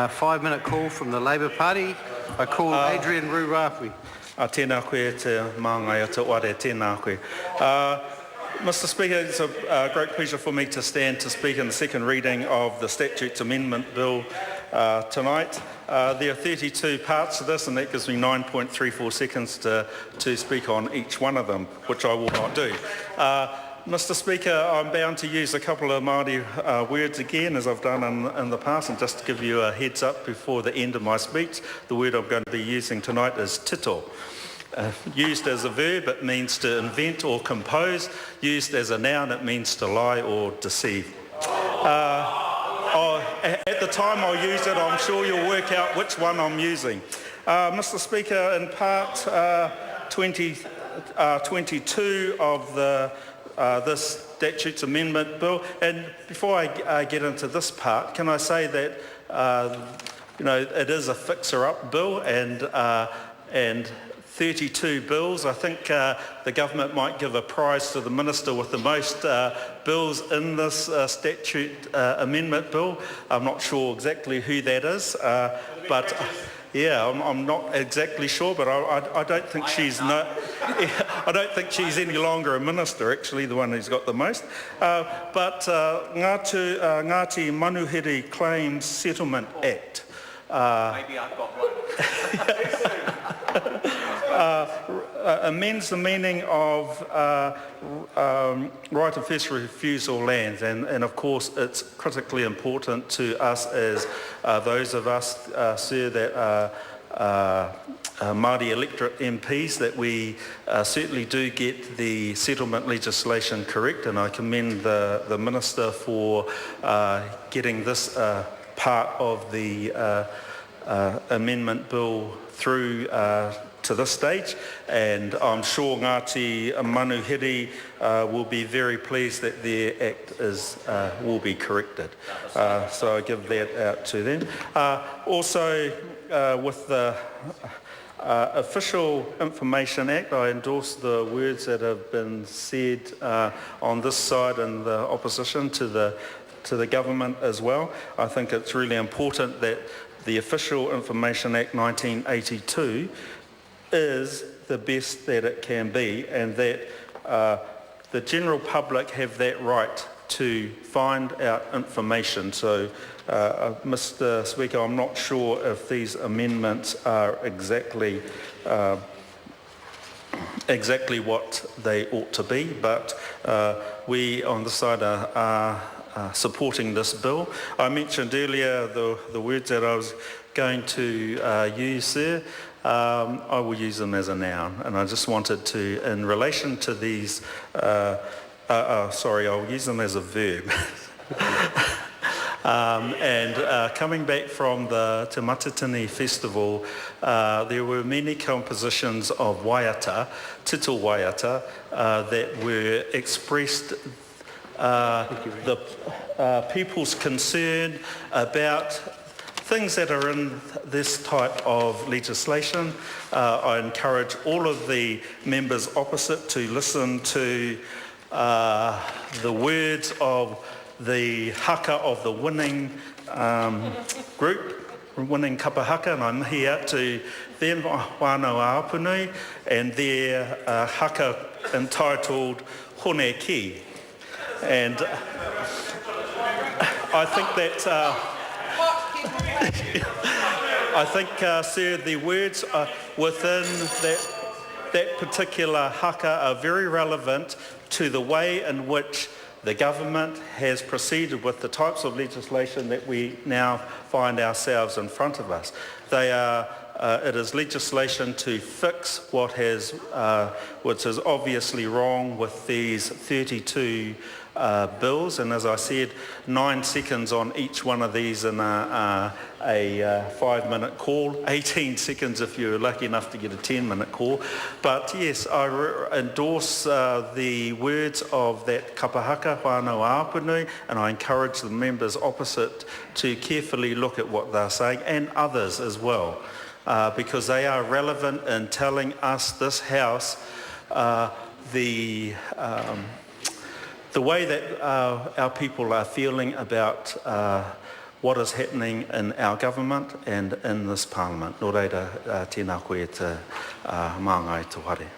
5-minute call from the Labour Party. I call Adrian Rurapui. Tēnā koe te māngai o te ware, tēnā koe. Mr Speaker, it's a great pleasure for me to stand to speak in the second reading of the Statutes Amendment Bill tonight. There are 32 parts to this, and that gives me 9.34 seconds to speak on each one of them, which I will not do. Mr Speaker, I'm bound to use a couple of Māori words again, as I've done in the past, and just to give you a heads up before the end of my speech, the word I'm going to be using tonight is tito. Used as a verb, it means to invent or compose. Used as a noun, it means to lie or deceive. At the time I'll use it, I'm sure you'll work out which one I'm using. Mr Speaker, in part 22 of this Statutes Amendment Bill, and before I get into this part, can I say that it is a fixer-up bill, and 32 bills. I think the government might give a prize to the minister with the most bills in this statute amendment bill. I'm not sure exactly who that is, but yeah, I'm not exactly sure. But I don't think she's I don't think she's any longer a minister. Actually, the one who's got the most. But Ngāti Manuhiri Claims Settlement Act. Maybe I've got one. Amends the meaning of right of first refusal lands, and of course it's critically important to us as those of us, sir, that are Māori electorate MPs, that we certainly do get the settlement legislation correct, and I commend the Minister for getting this part of the amendment bill through to this stage, and I'm sure Ngāti Manuhiri will be very pleased that their act will be corrected. So I give that out to them. Also, with the Official Information Act, I endorse the words that have been said on this side and the opposition to the government as well. I think it's really important that the Official Information Act 1982 is the best that it can be, and that the general public have that right to find out information. So, Mr Speaker, I'm not sure if these amendments are exactly what they ought to be, but we on the side are supporting this bill. I mentioned earlier the words that I was going to use there. I will use them as a noun, and I just wanted to, in relation to these, sorry, I'll use them as a verb. Coming back from the Te Matatini Festival, there were many compositions of waiata, tito waiata, that were expressed the people's concern about things that are in this type of legislation. I encourage all of the members opposite to listen to the words of the haka of the winning group, winning kapa haka, and I'm here to them, whānau āpunui, and their haka entitled Hone Ki. And I think that sir, the words within that particular haka are very relevant to the way in which the government has proceeded with the types of legislation that we now find ourselves in front of us. They are, it is legislation to fix which is obviously wrong with these 32 bills, and as I said, 9 seconds on each one of these in a 5-minute call, 18 seconds if you're lucky enough to get a 10-minute call. But yes, I endorse the words of that kapahaka, whānau āpunui, and I encourage the members opposite to carefully look at what they're saying, and others as well, because they are relevant in telling us, this House, the way that our people are feeling about what is happening in our government and in this parliament. Nō reira, tēnā koe te maangai te whare.